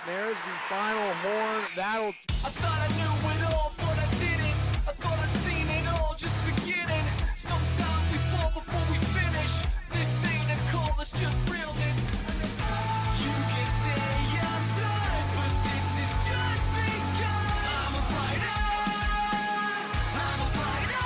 There's the final horn. That'll. I thought I knew it all, but I didn't. I thought I seen it all just beginning. Sometimes we fall before we finish. This ain't a call, it's just realness. You can say I'm done, but this is just begun. I'm a fighter. I'm a fighter.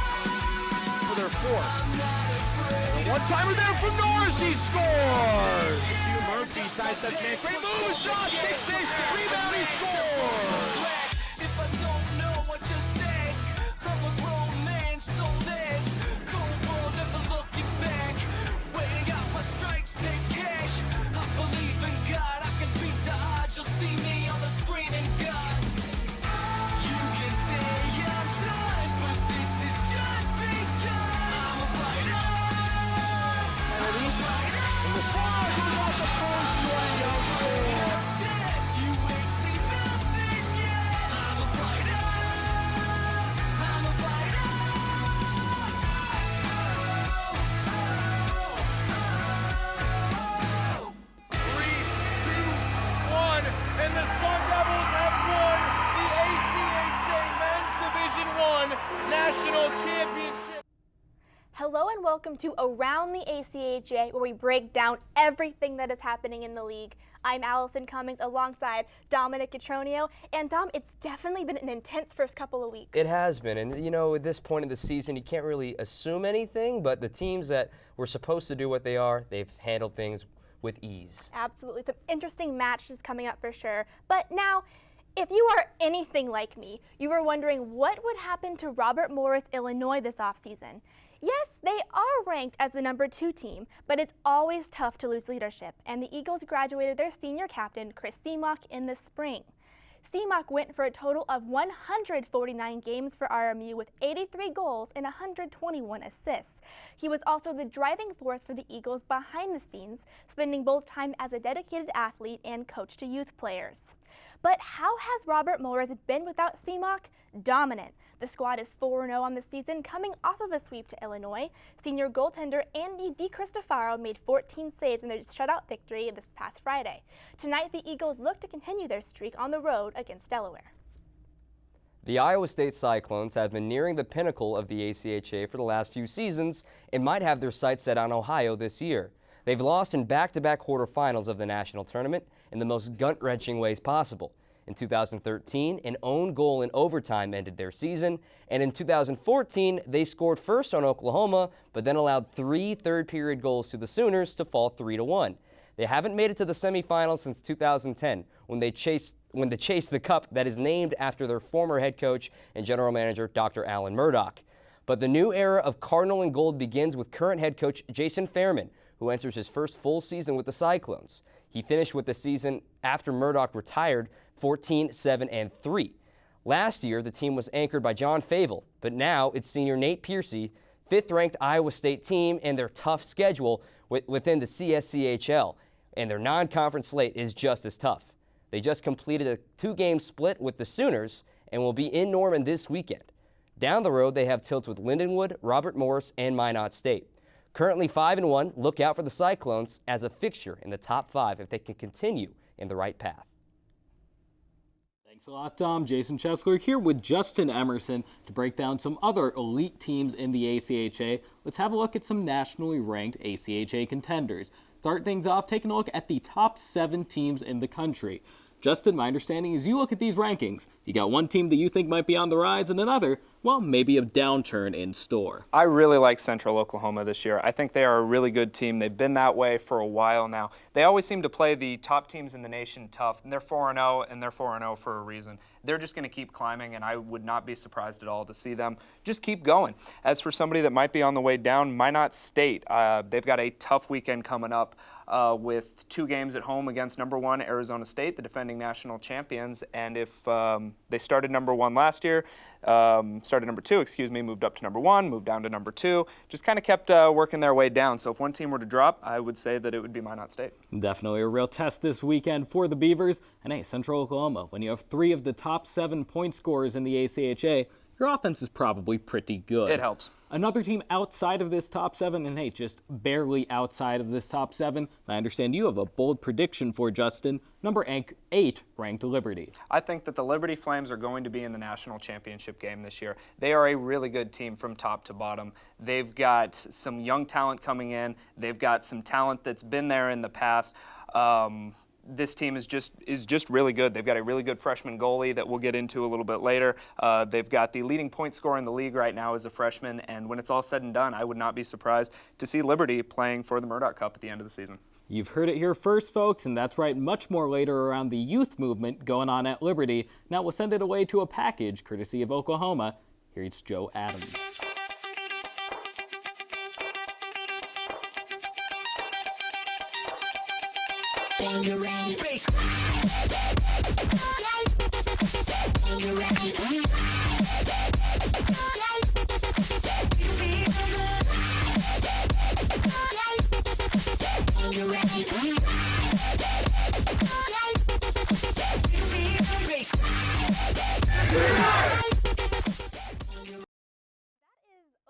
For their fourth. I'm not afraid. One-timer there from Norris, he scores! Murphy sidesteps man, great move, shot, kick save, rebound, he scores! If I don't know, I just ask. I'm a grown man, so there's cold ball, never looking back. Weighing out my strikes, big cash. I believe in God, I can beat the odds. You'll see me on the screen and God. You can say I'm done, but this is just begun. I'm a fighter. I'm a fighter. And the slide goes off the first one, young score. Death, you ain't seen nothing yet. I'm a fighter. I'm a fighter. 3, 2, 1, and the Sun Devils have won the ACHA Men's Division I National Championship. Hello and welcome to Around the ACHA, where we break down everything that is happening in the league. I'm Allyson Cummings alongside Dominic Cotroneo, and Dom, it's definitely been an intense first couple of weeks. It has been, and you know, at this point of the season, you can't really assume anything, but the teams that were supposed to do what they are, they've handled things with ease. Absolutely. Some interesting matches coming up for sure. But now, if you are anything like me, you were wondering what would happen to Robert Morris, Illinois this offseason. Yes, they are ranked as the #2 team, but it's always tough to lose leadership, and the Eagles graduated their senior captain, Chris Seamock, in the spring. Seamock went for a total of 149 games for RMU with 83 goals and 121 assists. He was also the driving force for the Eagles behind the scenes, spending both time as a dedicated athlete and coach to youth players. But how has Robert Morris been without Seamock? Dominant. The squad is 4-0 on the season, coming off of a sweep to Illinois. Senior goaltender Andy DiCristofaro made 14 saves in their shutout victory this past Friday. Tonight, the Eagles look to continue their streak on the road against Delaware. The Iowa State Cyclones have been nearing the pinnacle of the ACHA for the last few seasons and might have their sights set on Ohio this year. They've lost in back-to-back quarterfinals of the national tournament in the most gut-wrenching ways possible. In 2013, an own goal in overtime ended their season, and in 2014, they scored first on Oklahoma, but then allowed 3 third-period goals to the Sooners to fall 3-1. They haven't made it to the semifinals since 2010, when they chased the cup that is named after their former head coach and general manager, Dr. Alan Murdoch. But the new era of Cardinal and Gold begins with current head coach Jayson who enters his first full season with the Cyclones. He finished with the season after Murdoch retired 14-7-3. Last year, the team was anchored by John Favell, but now it's senior Nate Piercy, 5th-ranked Iowa State team, and their tough schedule within the CSCHL, and their non-conference slate is just as tough. They just completed a 2-game split with the Sooners and will be in Norman this weekend. Down the road, they have tilts with Lindenwood, Robert Morris, and Minot State. Currently 5-1, look out for the Cyclones as a fixture in the top 5 if they can continue in the right path. Thanks a lot, Dom. Jason Chesler here with Justin Emerson to break down some other elite teams in the ACHA. Let's have a look at some nationally ranked ACHA contenders. Start things off taking a look at the top 7 teams in the country. Justin, my understanding is you look at these rankings. You got one team that you think might be on the rise and another, well, maybe a downturn in store. I really like Central Oklahoma this year. I think they are a really good team. They've been that way for a while now. They always seem to play the top teams in the nation tough, and they're 4-0, and they're 4-0 for a reason. They're just going to keep climbing, and I would not be surprised at all to see them just keep going. As for somebody that might be on the way down, Minot State, they've got a tough weekend coming up. With 2 games at home against #1 Arizona State, the defending national champions. And if they started #1 last year, started #2, moved up to #1, moved down to #2, just kind of kept working their way down. So if one team were to drop, I would say that it would be Minot State. Definitely a real test this weekend for the Beavers. And hey, Central Oklahoma, when you have 3 of the top 7 point scorers in the ACHA, your offense is probably pretty good. It helps. Another team outside of this top 7, and hey, just barely outside of this top 7, I understand you have a bold prediction for, Justin, number 8 ranked Liberty. I think that the Liberty Flames are going to be in the national championship game this year. They are a really good team from top to bottom. They've got some young talent coming in. They've got some talent that's been there in the past. This team is just really good. They've got a really good freshman goalie that we'll get into a little bit later. They've got the leading point scorer in the league right now as a freshman, and when it's all said and done, I would not be surprised to see Liberty playing for the Murdoch Cup at the end of the season. You've heard it here first, folks, and that's right, much more later around the youth movement going on at Liberty. Now we'll send it away to a package courtesy of Oklahoma. Here's Joe Adams.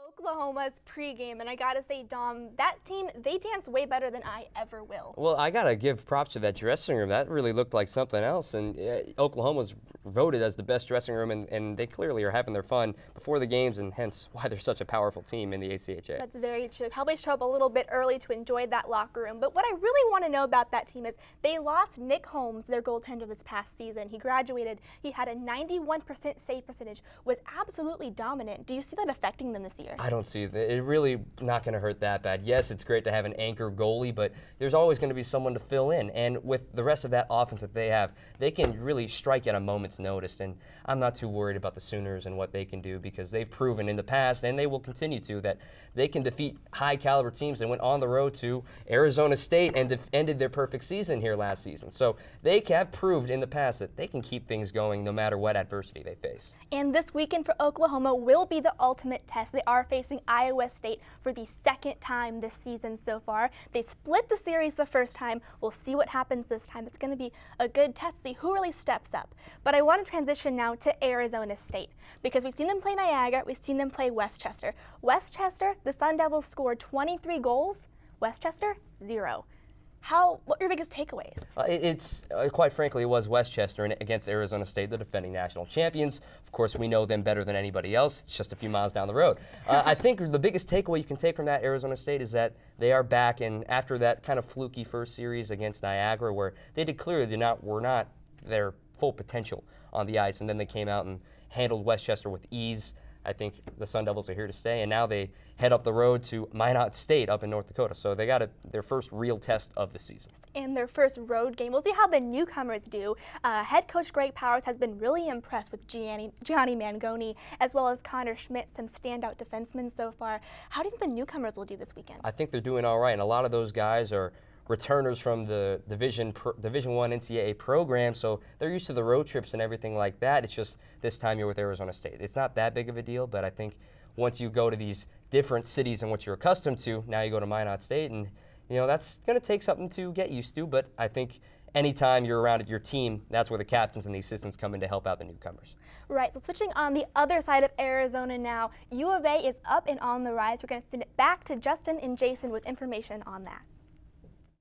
Oklahoma's pregame, and I gotta say, Dom, that team, they dance way better than I ever will. Well, I gotta give props to that dressing room. That really looked like something else, and Oklahoma's voted as the best dressing room, and they clearly are having their fun before the games, and hence why they're such a powerful team in the ACHA. That's very true. They probably show up a little bit early to enjoy that locker room, but what I really want to know about that team is they lost Nick Holmes, their goaltender, this past season. He graduated. He had a 91% save percentage, was absolutely dominant. Do you see that affecting them this year? I don't see it. It really not going to hurt that bad. Yes, it's great to have an anchor goalie, but there's always going to be someone to fill in. And with the rest of that offense that they have, they can really strike at a moment's notice. And I'm not too worried about the Sooners and what they can do because they've proven in the past, and they will continue to, that they can defeat high-caliber teams. They went on the road to Arizona State and ended their perfect season here last season. So they have proved in the past that they can keep things going no matter what adversity they face. And this weekend for Oklahoma will be the ultimate test. They are facing Iowa State for the second time this season so far. They split the series the first time. We'll see what happens this time. It's going to be a good test to see who really steps up. But I want to transition now to Arizona State because we've seen them play Niagara, we've seen them play Westchester. Westchester, the Sun Devils scored 23 goals. Westchester, 0. What are your biggest takeaways? It's quite frankly, it was Westchester against Arizona State, the defending national champions. Of course, we know them better than anybody else. It's just a few miles down the road. I think the biggest takeaway you can take from that Arizona State is that they are back, and after that kind of fluky first series against Niagara, where they did clearly were not their full potential on the ice, and then they came out and handled Westchester with ease. I think the Sun Devils are here to stay, and now they head up the road to Minot State up in North Dakota. So they got their first real test of the season. In their first road game, we'll see how the newcomers do. Head coach Greg Powers has been really impressed with Gianni Mangoni, as well as Connor Schmidt, some standout defensemen so far. How do you think the newcomers will do this weekend? I think they're doing all right, and a lot of those guys are returners from the Division I NCAA program, so they're used to the road trips and everything like that. It's just this time you're with Arizona State. It's not that big of a deal, but I think once you go to these different cities and what you're accustomed to, now you go to Minot State, and that's going to take something to get used to, but I think anytime you're around your team, that's where the captains and the assistants come in to help out the newcomers. Right, so switching on the other side of Arizona now, U of A is up and on the rise. We're going to send it back to Justin and Jayson with information on that.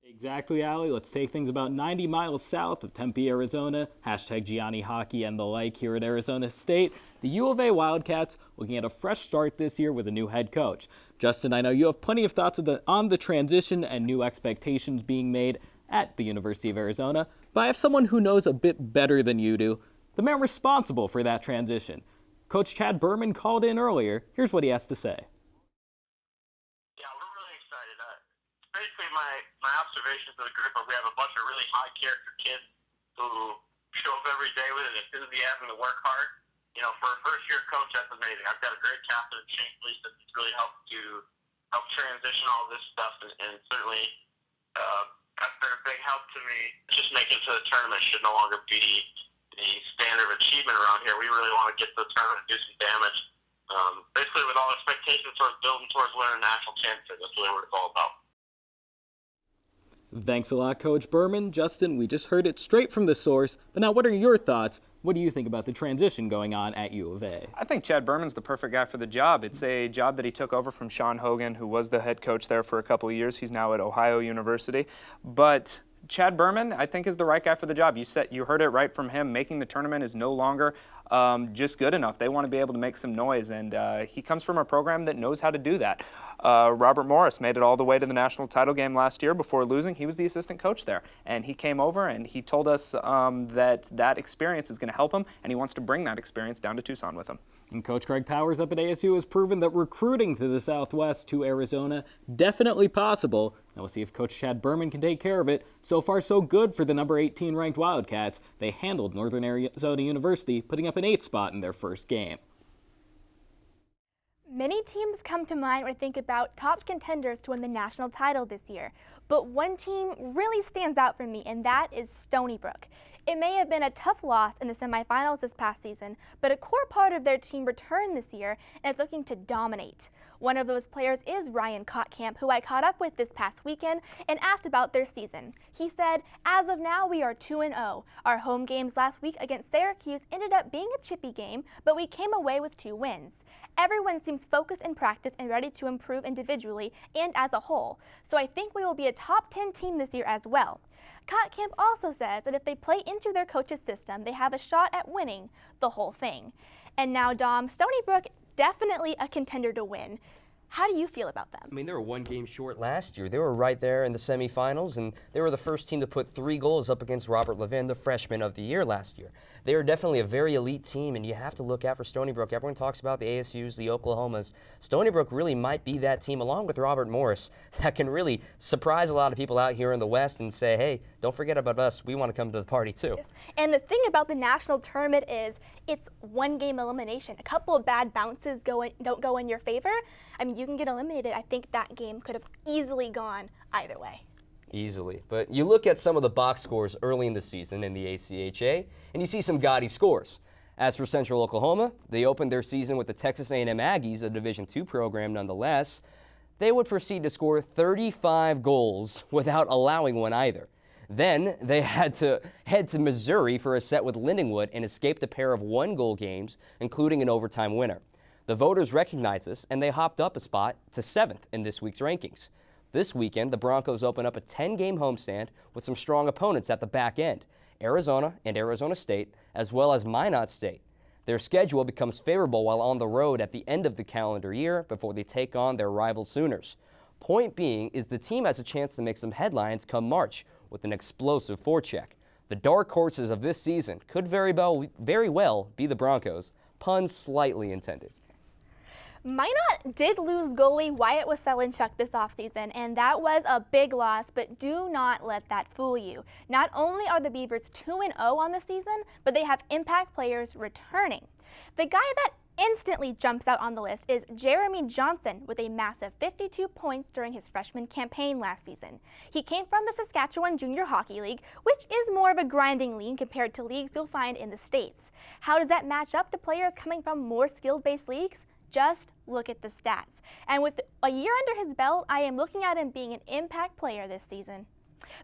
Exactly, Allie. Let's take things about 90 miles south of Tempe, Arizona. # Gianni Hockey and the like here at Arizona State. The U of A Wildcats looking at a fresh start this year with a new head coach. Justin, I know you have plenty of thoughts on the transition and new expectations being made at the University of Arizona, but I have someone who knows a bit better than you do, the man responsible for that transition. Coach Chad Berman called in earlier. Here's what he has to say. Basically, my observations of the group are we have a bunch of really high character kids who show up every day with an enthusiasm to work hard. For a first year coach, that's amazing. I've got a great captain, Shane Fleece, that's really helped transition all this stuff, and certainly that's been a big help to me. Just making it to the tournament should no longer be the standard of achievement around here. We really want to get to the tournament and do some damage. Basically, with all expectations towards building towards winning a national championship, that's really what it's all about. Thanks a lot, Coach Berman. Justin, we just heard it straight from the source, but now what are your thoughts? What do you think about the transition going on at U of A? I think Chad Berman's the perfect guy for the job. It's a job that he took over from Sean Hogan, who was the head coach there for a couple of years. He's now at Ohio University. But Chad Berman, I think, is the right guy for the job. You heard it right from him. Making the tournament is no longer just good enough. They want to be able to make some noise, and he comes from a program that knows how to do that. Robert Morris made it all the way to the national title game last year before losing. He was the assistant coach there, and he came over and he told us that experience is going to help him, and he wants to bring that experience down to Tucson with him. And Coach Greg Powers up at ASU has proven that recruiting to the Southwest to Arizona definitely possible. Now we'll see if Coach Chad Berman can take care of it. So far, so good for the number 18 ranked Wildcats. They handled Northern Arizona University, putting up an 8th spot in their first game. Many teams come to mind when I think about top contenders to win the national title this year, but one team really stands out for me, and that is Stony Brook. It may have been a tough loss in the semifinals this past season, but a core part of their team returned this year and is looking to dominate. One of those players is Ryan Kottkamp, who I caught up with this past weekend and asked about their season. He said, "As of now, we are 2-0. Our home games last week against Syracuse ended up being a chippy game, but we came away with 2 wins. Everyone seems focused in practice and ready to improve individually and as a whole, so I think we will be a top 10 team this year as well." Kottkamp also says that if they play into their coach's system, they have a shot at winning the whole thing. And now, Dom, Stony Brook, definitely a contender to win. How do you feel about them? I mean, they were 1 game short last year. They were right there in the semifinals, and they were the first team to put 3 goals up against Robert Levin, the freshman of the year last year. They are definitely a very elite team, and you have to look out for Stony Brook. Everyone talks about the ASUs, the Oklahomas. Stony Brook really might be that team, along with Robert Morris, that can really surprise a lot of people out here in the West and say, hey, don't forget about us. We want to come to the party, too. Yes. And the thing about the national tournament is it's 1-game elimination. A couple of bad bounces don't go in your favor. I mean, you can get eliminated. I think that game could have easily gone either way. Easily. But you look at some of the box scores early in the season in the ACHA, and you see some gaudy scores. As for Central Oklahoma, they opened their season with the Texas A&M Aggies, a Division II program nonetheless. They would proceed to score 35 goals without allowing one either. Then they had to head to Missouri for a set with Lindenwood and escaped a pair of 1-goal games, including an overtime winner. The voters recognized this, and they hopped up a spot to 7th in this week's rankings. This weekend, the Broncos open up a 10-game homestand with some strong opponents at the back end, Arizona and Arizona State, as well as Minot State. Their schedule becomes favorable while on the road at the end of the calendar year before they take on their rival Sooners. Point being is the team has a chance to make some headlines come March with an explosive forecheck. The dark horses of this season could very well be the Broncos, pun slightly intended. Minot did lose goalie Wyatt Waselenchuk this offseason, and that was a big loss, but do not let that fool you. Not only are the Beavers 2-0 on the season, but they have impact players returning. The guy that instantly jumps out on the list is Jeremy Johnson with a massive 52 points during his freshman campaign last season. He came from the Saskatchewan Junior Hockey League, which is more of a grinding league compared to leagues you'll find in the States. How does that match up to players coming from more skill-based leagues? Just look at the stats. And with a year under his belt, I am looking at him being an impact player this season.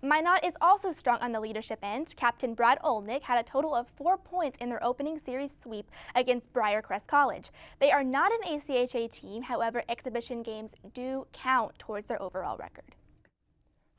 Minot is also strong on the leadership end. Captain Brad Olnick had a total of 4 points in their opening series sweep against Briarcrest College. They are not an ACHA team, however, exhibition games do count towards their overall record.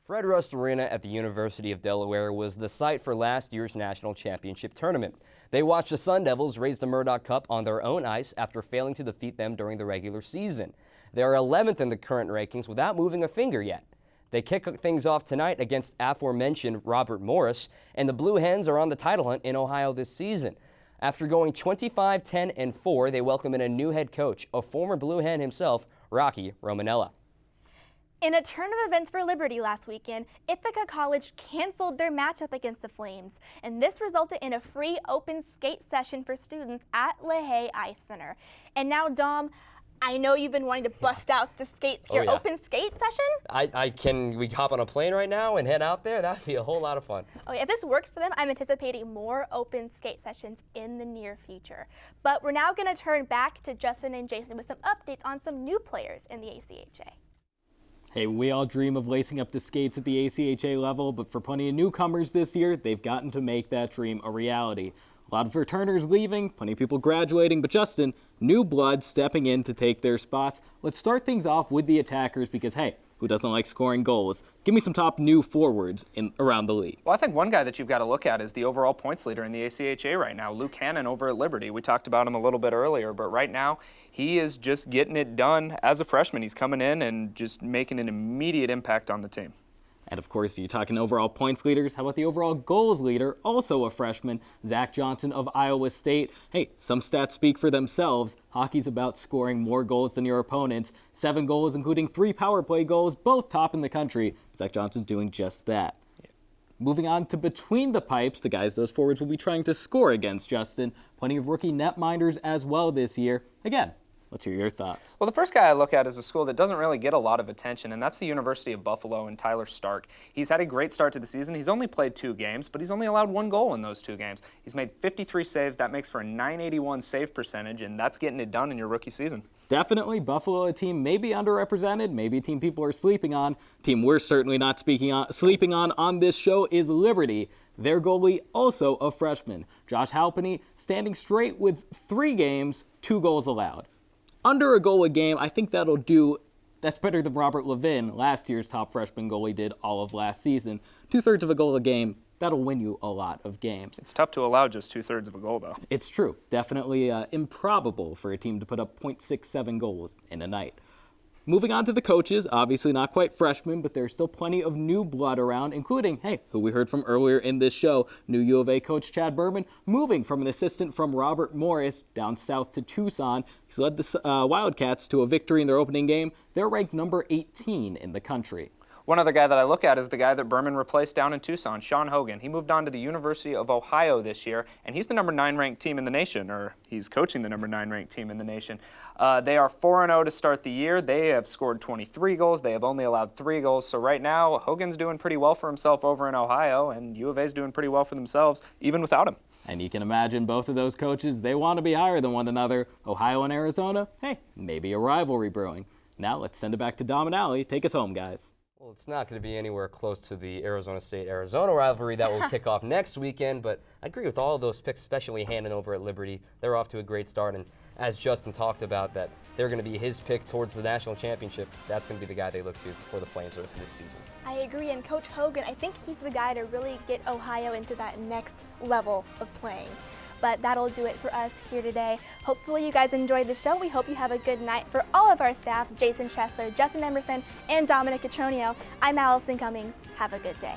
Fred Rust Arena at the University of Delaware was the site for last year's national championship tournament. They watched the Sun Devils raise the Murdoch Cup on their own ice after failing to defeat them during the regular season. They are 11th in the current rankings without moving a finger yet. They kick things off tonight against aforementioned Robert Morris, and the Blue Hens are on the title hunt in Ohio this season. After going 25-10-4, they welcome in a new head coach, a former Blue Hen himself, Rocky Romanella. In a turn of events for Liberty last weekend, Ithaca College canceled their matchup against the Flames, and this resulted in a free open skate session for students at LaHaye Ice Center. And now, Dom, I know you've been wanting to bust out your open skate session. Can we hop on a plane right now and head out there? That'd be a whole lot of fun. Okay, if this works for them, I'm anticipating more open skate sessions in the near future. But we're now going to turn back to Justin and Jayson with some updates on some new players in the ACHA. Hey, we all dream of lacing up the skates at the ACHA level, but for plenty of newcomers this year, they've gotten to make that dream a reality. A lot of returners leaving, plenty of people graduating, but Justin, new blood stepping in to take their spots. Let's start things off with the attackers because, hey, who doesn't like scoring goals? Give me some top new forwards around the league. Well, I think one guy that you've got to look at is the overall points leader in the ACHA right now, Luke Hannon over at Liberty. We talked about him a little bit earlier, but right now he is just getting it done as a freshman. He's coming in and just making an immediate impact on the team. And of course, you're talking overall points leaders. How about the overall goals leader, also a freshman, Zach Johnson of Iowa State? Hey, some stats speak for themselves. Hockey's about scoring more goals than your opponents. 7 goals, including 3 power play goals, both top in the country. Zach Johnson's doing just that. Yeah. Moving on to between the pipes, the guys those forwards will be trying to score against, Justin. Plenty of rookie netminders as well this year. Again, let's hear your thoughts. Well, the first guy I look at is a school that doesn't really get a lot of attention, and that's the University of Buffalo and Tyler Stark. He's had a great start to the season. He's only played 2 games, but he's only allowed 1 goal in those 2 games. He's made 53 saves. That makes for a .981 save percentage, and that's getting it done in your rookie season. Definitely, Buffalo, a team maybe underrepresented, maybe a team people are sleeping on. A team we're certainly not sleeping on this show is Liberty. Their goalie, also a freshman. Josh Halpenny standing straight with 3 games, 2 goals allowed. Under a goal a game, I think that'll do. That's better than Robert Levin, last year's top freshman goalie, did all of last season. 2/3 of a goal a game, that'll win you a lot of games. It's tough to allow just 2/3 of a goal, though. It's true. Definitely improbable for a team to put up .67 goals in a night. Moving on to the coaches, obviously not quite freshmen, but there's still plenty of new blood around, including, hey, who we heard from earlier in this show, new U of A coach Chad Berman, moving from an assistant from Robert Morris down south to Tucson. He's led the Wildcats to a victory in their opening game. They're ranked number 18 in the country. One other guy that I look at is the guy that Berman replaced down in Tucson, Sean Hogan. He moved on to the University of Ohio this year, and he's the number 9 ranked team in the nation, or he's coaching the number 9 ranked team in the nation. They are 4-0 to start the year. They have scored 23 goals. They have only allowed 3 goals. So right now, Hogan's doing pretty well for himself over in Ohio, and U of A's doing pretty well for themselves, even without him. And you can imagine both of those coaches, they want to be higher than one another. Ohio and Arizona, hey, maybe a rivalry brewing. Now let's send it back to Dom and Allie. Take us home, guys. Well, it's not going to be anywhere close to the Arizona State-Arizona rivalry that will kick off next weekend, but I agree with all of those picks, especially Hannon over at Liberty. They're off to a great start, and as Justin talked about, that they're going to be his pick towards the national championship. That's going to be the guy they look to for the Flames the rest of this season. I agree, and Coach Hogan, I think he's the guy to really get Ohio into that next level of playing. But that'll do it for us here today. Hopefully you guys enjoyed the show. We hope you have a good night. For all of our staff, Jayson, Chesler, Justin Emerson, and Dominic Cotroneo, I'm Allyson Cummings. Have a good day.